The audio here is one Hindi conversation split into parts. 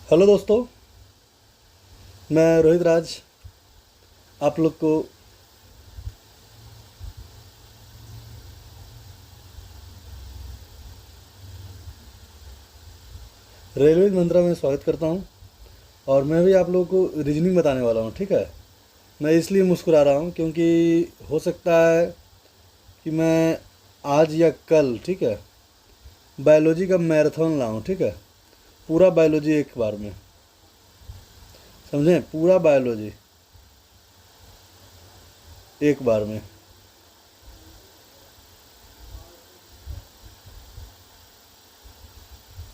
हेलो दोस्तों, मैं रोहित राज आप लोग को रेलवे मंत्रा में स्वागत करता हूं। और मैं भी आप लोगों को रीजनिंग बताने वाला हूं। ठीक है, मैं इसलिए मुस्कुरा रहा हूं क्योंकि हो सकता है कि मैं आज या कल, ठीक है, बायोलॉजी का मैराथन लाऊं। ठीक है, पूरा बायोलॉजी एक बार में, समझें, पूरा बायोलॉजी एक बार में।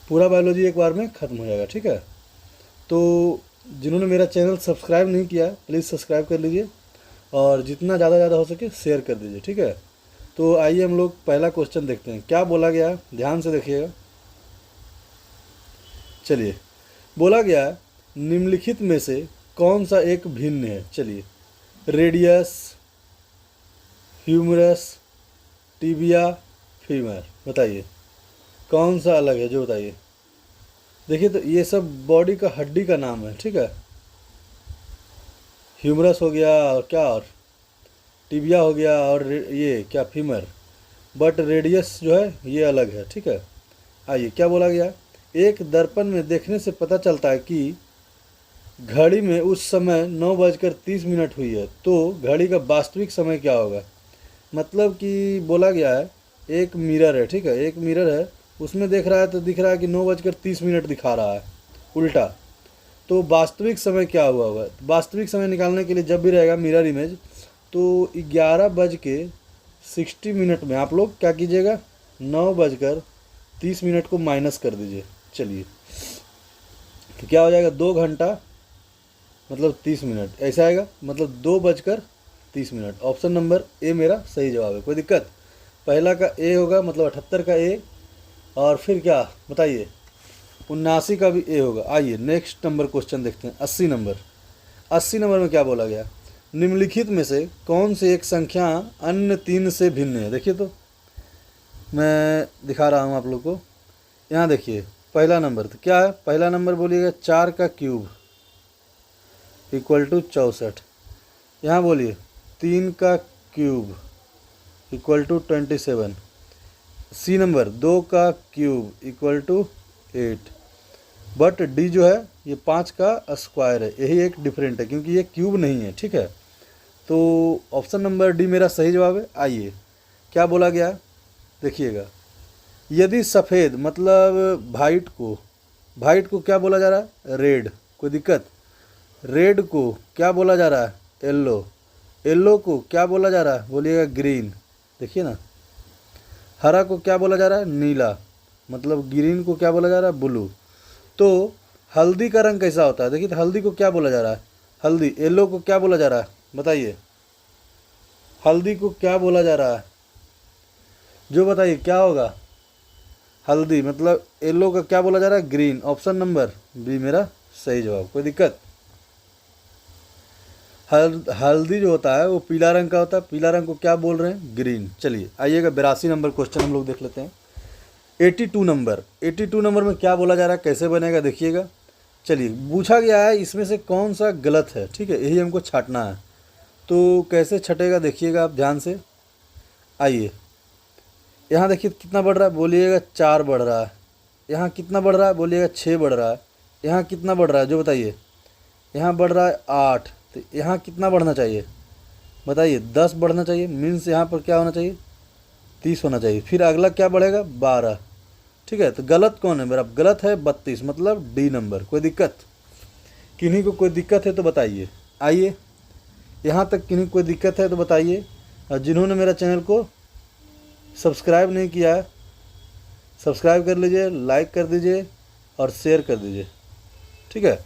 पूरा बायोलॉजी एक बार में ख़त्म हो जाएगा। ठीक है, तो जिन्होंने मेरा चैनल सब्सक्राइब नहीं किया प्लीज़ सब्सक्राइब कर लीजिए और जितना ज़्यादा हो सके शेयर कर दीजिए। ठीक है, तो आइए हम लोग पहला क्वेश्चन देखते हैं क्या बोला गया है, ध्यान से देखिएगा। चलिए, बोला गया है, निम्नलिखित में से कौन सा एक भिन्न है। चलिए, रेडियस, ह्यूमरस, टिबिया, फीमर, बताइए कौन सा अलग है, जो बताइए। देखिए, तो ये सब बॉडी का हड्डी का नाम है। ठीक है, ह्यूमरस हो गया और क्या, और टिबिया हो गया, और ये क्या, फीमर। बट रेडियस जो है ये अलग है। ठीक है, आइए क्या बोला गया। एक दर्पण में देखने से पता चलता है कि घड़ी में उस समय 9:30 हुई है, तो घड़ी का वास्तविक समय क्या होगा। मतलब कि बोला गया है, एक मिरर है। ठीक है, एक मिरर है, उसमें देख रहा है तो दिख रहा है कि 9:30 दिखा रहा है उल्टा। तो वास्तविक समय क्या हुआ होगा। वास्तविक समय निकालने के लिए जब भी रहेगा मिरर इमेज, तो 11:60 में आप लोग क्या कीजिएगा, 9:30 को माइनस कर दीजिए। चलिए, तो क्या हो जाएगा, 2 घंटा मतलब 30 मिनट, ऐसा आएगा, मतलब 2:30। ऑप्शन नंबर ए मेरा सही जवाब है। कोई दिक्कत, पहला का ए होगा, मतलब 78 का ए, और फिर क्या बताइए, 79 का भी ए होगा। आइए नेक्स्ट नंबर क्वेश्चन देखते हैं, 80 नंबर। 80 नंबर में क्या बोला गया, निम्नलिखित में से कौन सी एक संख्या अन्य तीन से भिन्न है। देखिए, तो मैं दिखा रहा हूँ आप लोग को। यहाँ देखिए, पहला नंबर तो क्या है, पहला नंबर बोलिएगा 4 का क्यूब इक्वल टू 64। यहाँ बोलिए 3 का cube equal to 27। C number 2 का cube equal to 8। But D जो है ये 5 का स्क्वायर है, यही एक डिफरेंट है क्योंकि ये क्यूब नहीं है। ठीक है, तो ऑप्शन नंबर डी मेरा सही जवाब है। आइए क्या बोला गया, देखिएगा, यदि सफ़ेद मतलब वाइट को क्या बोला जा रहा है, रेड। कोई दिक्कत, रेड को क्या बोला जा रहा है, येलो। येलो को क्या बोला जा रहा है, बोलिएगा ग्रीन। देखिए ना, हरा को क्या बोला जा रहा है, नीला। मतलब ग्रीन को क्या बोला जा रहा है, ब्लू। तो हल्दी का रंग कैसा होता है, देखिए, तो हल्दी को क्या बोला जा रहा है, हल्दी। येलो को क्या बोला जा रहा है, बताइए, हल्दी को क्या बोला जा रहा है, जो बताइए क्या होगा, हल्दी। मतलब येलो का क्या बोला जा रहा है, ग्रीन। ऑप्शन नंबर बी मेरा सही जवाब। कोई दिक्कत, हल्दी जो होता है वो पीला रंग का होता है, पीला रंग को क्या बोल रहे हैं, ग्रीन। चलिए आइएगा, 82 नंबर क्वेश्चन हम लोग देख लेते हैं। 82 नंबर में क्या बोला जा रहा है, कैसे बनेगा, देखिएगा। चलिए, पूछा गया है इसमें से कौन सा गलत है। ठीक है, यही हमको छांटना है, तो कैसे छटेगा देखिएगा आप ध्यान से। आइए, यहाँ देखिए कितना बढ़ रहा है, बोलिएगा 4 बढ़ रहा है। यहाँ कितना बढ़ रहा है, बोलिएगा 6 बढ़ रहा है। यहाँ कितना बढ़ रहा है, जो बताइए, यहाँ बढ़ रहा है 8। तो यहाँ कितना बढ़ना चाहिए, बताइए, 10 बढ़ना चाहिए। मीन्स यहाँ पर क्या होना चाहिए, 30 होना चाहिए। फिर अगला क्या बढ़ेगा, 12। ठीक है, तो गलत कौन है मेरा, गलत है 32, मतलब डी नंबर। कोई दिक्कत, किन्हीं को कोई दिक्कत है तो बताइए। आइए, यहाँ तक किन्हीं को कोई दिक्कत है तो बताइए। और जिन्होंने मेरा चैनल को सब्सक्राइब नहीं किया है, सब्सक्राइब कर लीजिए, लाइक कर दीजिए और शेयर कर दीजिए। ठीक है,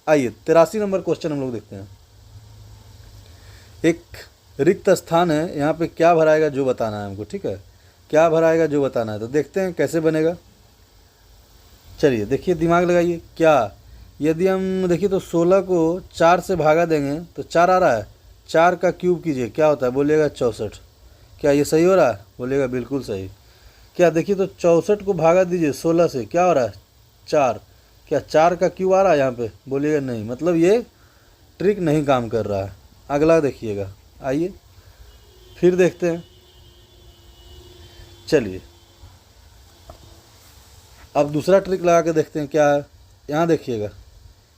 आइए 83 नंबर क्वेश्चन हम लोग देखते हैं। एक रिक्त स्थान है, यहाँ पे क्या भराएगा जो बताना है हमको। ठीक है, क्या भराएगा जो बताना है, तो देखते हैं कैसे बनेगा। चलिए देखिए, दिमाग लगाइए। क्या, यदि हम देखिए तो 16 को 4 से भागा देंगे तो 4 आ रहा है, 4 का क्यूब कीजिए, क्या होता है, बोलिएगा 64। क्या ये सही हो रहा है, बोलिएगा बिल्कुल सही। क्या देखिए, तो 64 को भागा दीजिए 16 से, क्या हो रहा है, 4। क्या 4 का क्यू आ रहा है यहाँ पे? बोलिएगा नहीं, मतलब ये ट्रिक नहीं काम कर रहा है। अगला देखिएगा, आइए फिर देखते हैं। चलिए अब दूसरा ट्रिक लगा के देखते हैं क्या है। यहाँ देखिएगा,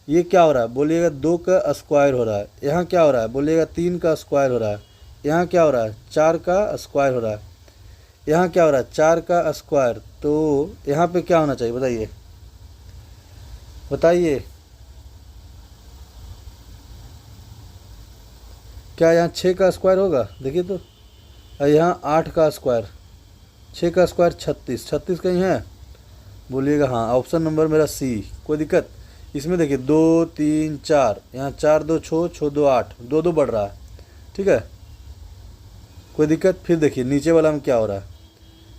ये क्या हो रहा है? बोलिएगा 2 का स्क्वायर हो रहा है। यहाँ क्या हो रहा है? बोलिएगा 3 का स्क्वायर हो रहा है। यहाँ क्या हो रहा है? 4 का स्क्वायर हो रहा है। यहाँ क्या हो रहा है? 4 का स्क्वायर। तो यहाँ पे क्या होना चाहिए बताइए, बताइए। क्या यहाँ 6 का स्क्वायर होगा? देखिए तो। और यहाँ 8 का स्क्वायर, 6 का स्क्वायर 36, 36 कहीं है? बोलिएगा हाँ। ऑप्शन नंबर मेरा सी। कोई दिक्कत इसमें? देखिए 2 3 4, यहाँ 4 2 छो छो 2 8, 2 2 बढ़ रहा है, ठीक है। कोई दिक्कत? फिर देखिए नीचे वाला में क्या हो रहा है,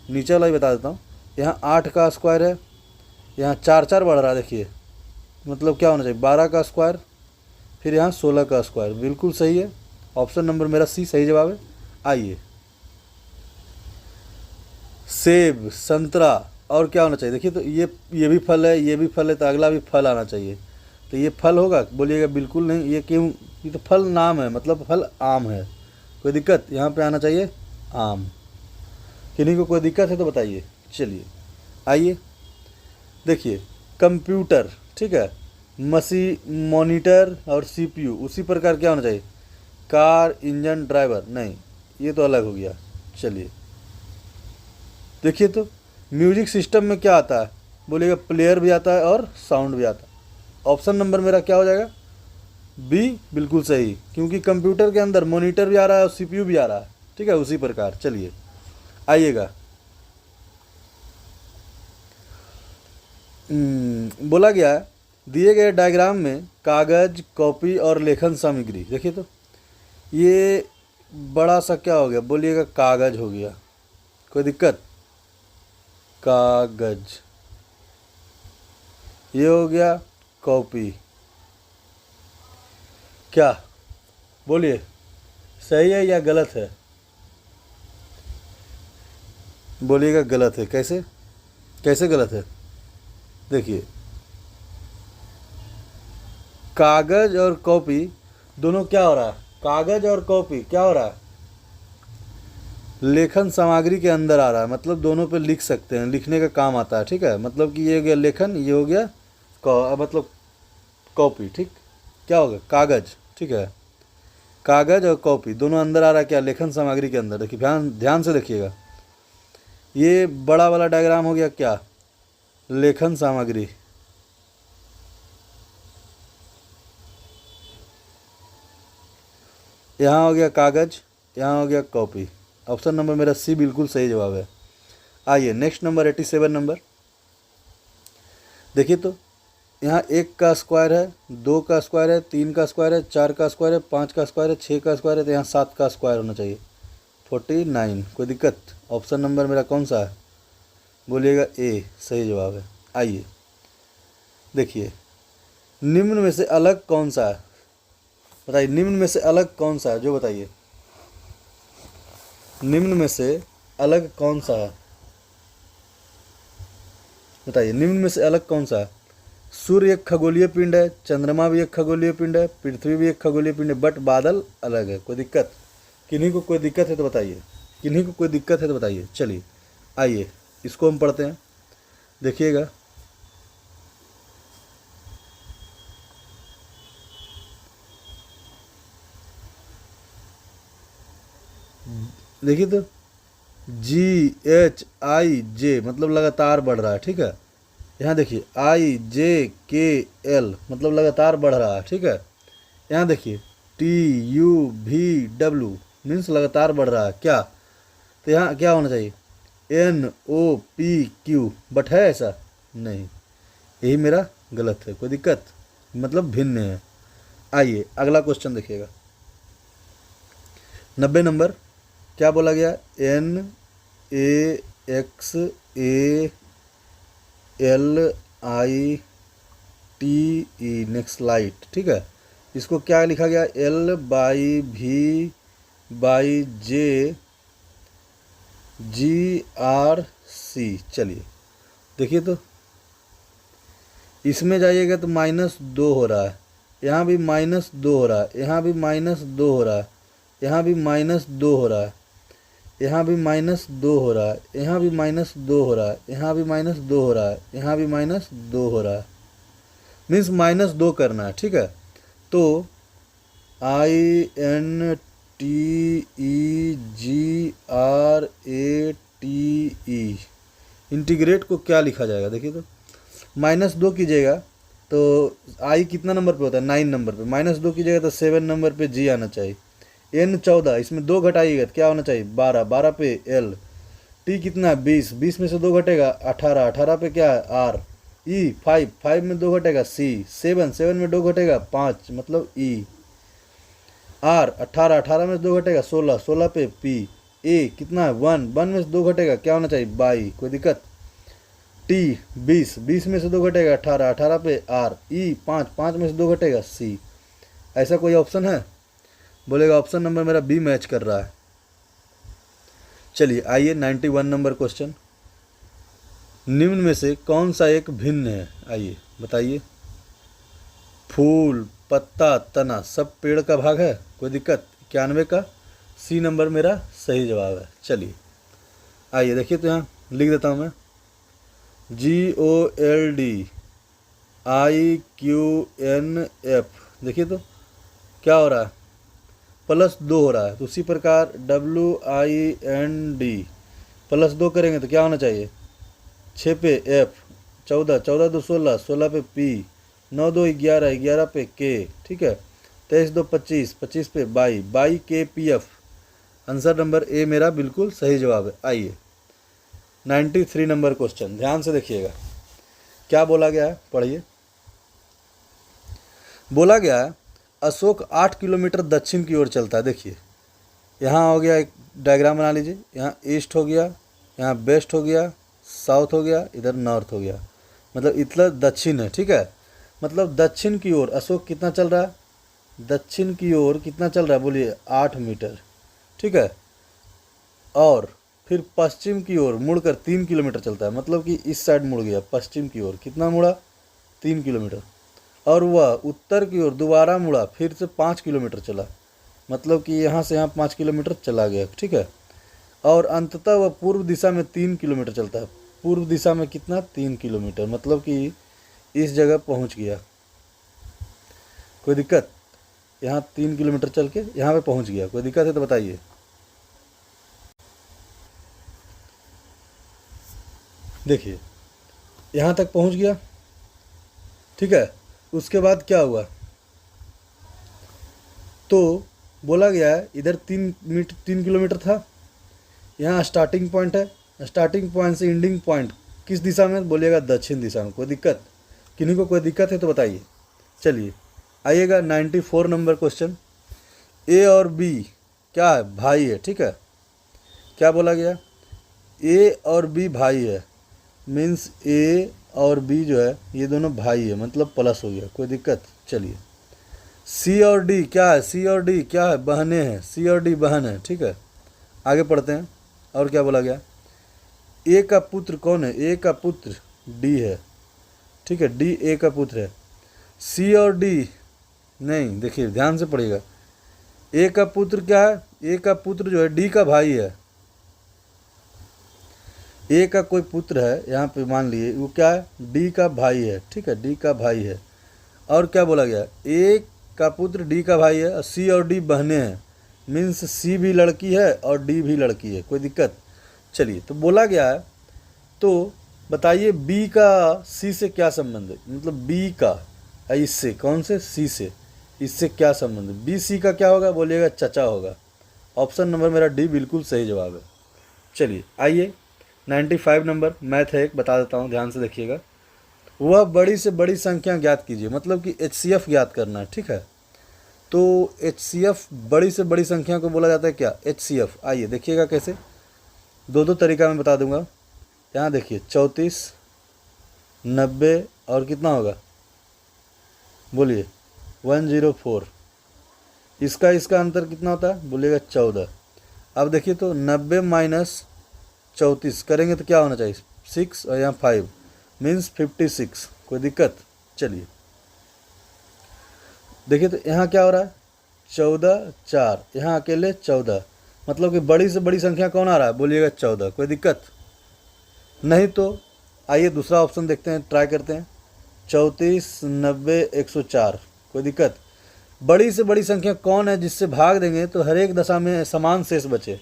नीचे वाला ही बता देता हूँ। यहाँ 8 का स्क्वायर है, यहाँ 4 4 बढ़ रहा है। देखिए मतलब क्या होना चाहिए? 12 का स्क्वायर, फिर यहाँ 16 का स्क्वायर। बिल्कुल सही है, ऑप्शन नंबर मेरा सी सही जवाब है। आइए, सेब, संतरा और क्या होना चाहिए? देखिए तो ये भी फल है, ये भी फल है, तो अगला भी फल आना चाहिए। तो ये फल होगा? बोलिएगा बिल्कुल नहीं। ये क्यों? ये तो फल नाम है, मतलब फल आम है। कोई दिक्कत? यहाँ पे आना चाहिए आम। किन्हीं को कोई दिक्कत है तो बताइए। चलिए आइए देखिए, कंप्यूटर, ठीक है, मॉनिटर और सीपीयू, उसी प्रकार क्या होना चाहिए? कार, इंजन, ड्राइवर, नहीं, ये तो अलग हो गया। चलिए देखिए तो, म्यूजिक सिस्टम में क्या आता है? बोलिएगा प्लेयर भी आता है और साउंड भी आता है। ऑप्शन नंबर मेरा क्या हो जाएगा? बी। बिल्कुल सही, क्योंकि कंप्यूटर के अंदर मॉनिटर भी आ रहा है और सीपीयू भी आ रहा है, ठीक है, उसी प्रकार। चलिए आइएगा, बोला गया है दिए गए डायग्राम में कागज, कॉपी और लेखन सामग्री। देखिए तो, ये बड़ा सा क्या हो गया? बोलिएगा कागज हो गया। कोई दिक्कत? कागज। ये हो गया कॉपी। क्या बोलिए, सही है या गलत है? बोलिएगा गलत है। कैसे? कैसे गलत है? देखिए, कागज और कॉपी दोनों क्या हो रहा है? कागज और कॉपी क्या हो रहा है? लेखन सामग्री के अंदर आ रहा है, मतलब दोनों पे लिख सकते हैं, लिखने का काम आता है, ठीक है। मतलब कि ये हो गया लेखन, ये हो गया मतलब कॉपी, ठीक। क्या होगा? कागज, ठीक है। कागज और कॉपी दोनों अंदर आ रहा है क्या? लेखन सामग्री के अंदर। देखिए ध्यान ध्यान से देखिएगा, ये बड़ा वाला डायग्राम हो गया क्या? लेखन सामग्री। यहाँ हो गया कागज, यहाँ हो गया कॉपी। ऑप्शन नंबर मेरा सी बिल्कुल सही जवाब है। आइए नेक्स्ट नंबर 87 नंबर देखिए तो, यहाँ 1 का स्क्वायर है, 2 का स्क्वायर है, 3 का स्क्वायर है, 4 का स्क्वायर है, 5 का स्क्वायर है, 6 का स्क्वायर है, तो यहाँ 7 का स्क्वायर होना चाहिए, 49। कोई दिक्कत? ऑप्शन नंबर मेरा कौन सा है? बोलिएगा ए सही जवाब है। आइए देखिए, निम्न में से अलग कौन सा है? बताइए, निम्न में से अलग कौन सा है जो बताइए, निम्न में से अलग कौन सा है? बताइए, निम्न में से अलग कौन सा है? सूर्य एक खगोलीय पिंड है, चंद्रमा भी एक खगोलीय पिंड है, पृथ्वी भी एक खगोलीय पिंड है, बट बादल अलग है। कोई दिक्कत? किन्हीं को कोई दिक्कत है तो बताइए, किन्हीं को कोई दिक्कत है तो बताइए। चलिए आइए इसको हम पढ़ते हैं, देखिएगा। देखिए तो, GHIJ मतलब लगातार बढ़ रहा है, ठीक है। यहाँ देखिए IJKL मतलब लगातार बढ़ रहा है, ठीक है। यहाँ देखिए TUVW मीन्स लगातार बढ़ रहा है क्या? तो यहाँ क्या होना चाहिए? NOPQ, बट है ऐसा नहीं, यही मेरा गलत है। कोई दिक्कत? मतलब भिन्न है। आइए अगला क्वेश्चन देखिएगा, 90 नंबर। क्या बोला गया? NAXALITE नेक्स्ट लाइट, ठीक है। इसको क्या लिखा गया? LVJGRC। चलिए देखिए तो, इसमें जाइएगा तो -2 हो रहा है, यहाँ भी -2 हो रहा है, यहाँ भी -2 हो रहा है, यहाँ भी -2 हो रहा है, यहाँ भी -2 हो रहा है, यहाँ भी -2 हो रहा है, यहाँ भी -2 हो रहा है, यहाँ भी -2 हो रहा है, मीन्स -2 करना है। ठीक है, तो INTEGRATE इंटीग्रेट को क्या लिखा जाएगा, देखिए तो -2 कीजिएगा तो आई कितना नंबर पे होता है, 9 नंबर पे, -2 कीजिएगा तो 7 नंबर पे जी आना चाहिए, N 14, इसमें 2 घटाइएगा तो क्या होना चाहिए 12, 12 पे L, T कितना है 20, 20 में से 2 घटेगा 18, 18 पे क्या है R, E 5, 5 में 2 घटेगा C, 7, 7 में 2 घटेगा 5 मतलब E, R 18, 18 में से 2 घटेगा 16, 16 पे P, A कितना है 1, 1 में से 2 घटेगा क्या होना चाहिए 22, कोई दिक्कत, T 20, 20 में से 2 घटेगा 18, 18 पे R, E 5, 5 में से 2 घटेगा C। ऐसा कोई ऑप्शन है, बोलेगा ऑप्शन नंबर मेरा बी मैच कर रहा है। चलिए आइए 91 नंबर क्वेश्चन, निम्न में से कौन सा एक भिन्न है, आइए बताइए। फूल, पत्ता, तना सब पेड़ का भाग है, कोई दिक्कत, 91 का सी नंबर मेरा सही जवाब है। चलिए आइए देखिए, तो यहाँ लिख देता हूँ मैं, GOLDIQNF, देखिए तो क्या हो रहा है +2 हो रहा है, तो उसी प्रकार WIND +2 करेंगे तो क्या होना चाहिए 6 पे F, 14, 14 2 16, 16 पे P, 9 2 11, 11 पे K, ठीक है, 23 2 25, 25 पे 22, 22 KPF, आंसर नंबर ए मेरा बिल्कुल सही जवाब है। आइए 93 नंबर क्वेश्चन, ध्यान से देखिएगा क्या बोला गया है, पढ़िए। बोला गया है अशोक 8 किलोमीटर दक्षिण की ओर चलता है, देखिए यहाँ हो गया, एक डायग्राम बना लीजिए, यहाँ ईस्ट हो गया, यहाँ वेस्ट हो गया, साउथ हो गया, इधर नॉर्थ हो गया, मतलब इतना दक्षिण है। ठीक है, मतलब दक्षिण की ओर अशोक कितना चल रहा है, दक्षिण की ओर कितना चल रहा है बोलिए 8 मीटर, ठीक है, और फिर पश्चिम की ओर मुड़कर 3 किलोमीटर चलता है, मतलब कि इस साइड मुड़ गया पश्चिम की ओर, कितना मुड़ा 3 किलोमीटर, और वह उत्तर की ओर दोबारा मुड़ा, फिर से 5 किलोमीटर चला, मतलब कि यहाँ से यहाँ 5 किलोमीटर चला गया, ठीक है, और अंततः वह पूर्व दिशा में 3 किलोमीटर चलता है, पूर्व दिशा में कितना 3 किलोमीटर, मतलब कि इस जगह पहुँच गया, कोई दिक्कत, यहाँ 3 किलोमीटर चल के यहाँ पे पहुँच गया, कोई दिक्कत है तो बताइए। देखिए यहाँ तक पहुँच गया, ठीक है, उसके बाद क्या हुआ, तो बोला गया है इधर 3 किलोमीटर था, यहाँ स्टार्टिंग पॉइंट है, स्टार्टिंग पॉइंट से एंडिंग पॉइंट किस दिशा में, बोलिएगा दक्षिण दिशा में, कोई दिक्कत, किन्हीं को कोई दिक्कत है तो बताइए। चलिए आइएगा 94 नंबर क्वेश्चन, ए और बी क्या है, भाई है, ठीक है, क्या बोला गया ए और बी भाई है, मीन्स ए और बी जो है ये दोनों भाई है, मतलब प्लस हो गया, कोई दिक्कत। चलिए सी और डी क्या है, सी और डी क्या है, बहनें हैं, सी और डी बहन है, ठीक है, आगे पढ़ते हैं। और क्या बोला गया, ए का पुत्र कौन है, ए का पुत्र डी है, ठीक है, डी ए का पुत्र है, सी और डी नहीं, देखिए ध्यान से पढ़िएगा, ए का पुत्र क्या है, ए का पुत्र जो है डी का भाई है, ए का कोई पुत्र है यहाँ पे मान लिए, वो क्या है डी का भाई है, ठीक है, डी का भाई है। और क्या बोला गया, ए का पुत्र डी का भाई है, और सी और डी बहनें हैं, मीन्स सी भी लड़की है और डी भी लड़की है, कोई दिक्कत। चलिए तो बोला गया है, तो बताइए बी का सी से क्या संबंध है, मतलब बी का इससे, कौन से, सी से, इससे क्या संबंध है, बी सी का क्या होगा, बोलिएगा चचा होगा, ऑप्शन नंबर मेरा डी बिल्कुल सही जवाब है। चलिए आइए 95 नंबर मैथ है एक, बता देता हूँ, ध्यान से देखिएगा। वह बड़ी से बड़ी संख्या ज्ञात कीजिए, मतलब कि HCF ज्ञात करना है, ठीक है, तो HCF बड़ी से बड़ी संख्या को बोला जाता है क्या, HCF। आइए देखिएगा कैसे, दो तरीका मैं बता दूंगा। यहाँ देखिए 34, 90 और कितना होगा, बोलिए 104, इसका अंतर कितना होता है, बोलिएगा 14। अब देखिए तो 90 माइनस 34 करेंगे तो क्या होना चाहिए 6, और यहाँ 5 मीन्स 56, कोई दिक्कत, चलिए देखिए, तो यहाँ क्या हो रहा है, 14 4, यहाँ अकेले 14, मतलब कि बड़ी से बड़ी संख्या कौन आ रहा है, बोलिएगा 14। कोई दिक्कत नहीं? तो आइए दूसरा ऑप्शन देखते हैं, ट्राई करते हैं। 34 90 104, कोई दिक्कत? बड़ी से बड़ी संख्या कौन है जिससे भाग देंगे तो हर एक दशा में समान शेष बचे।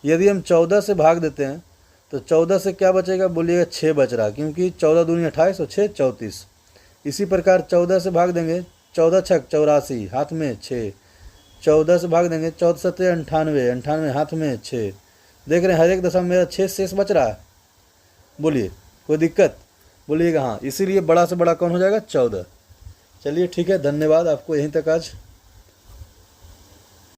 यदि हम 14 से भाग देते हैं तो 14 से क्या बचेगा, बोलिएगा 6 बच रहा, क्योंकि 14 दूनी 28 और 6 34। इसी प्रकार 14 से भाग देंगे, 14 छक 84, हाथ में 6। 14 से भाग देंगे, 14 सत्ते 98, 98 हाथ में 6। देख रहे हैं हर एक दशा में मेरा 6 शेष बच रहा है। बोलिए कोई दिक्कत? बोलिएगा हाँ। इसीलिए बड़ा से बड़ा कौन हो जाएगा, 14। चलिए ठीक है, धन्यवाद आपको यहीं तक आज।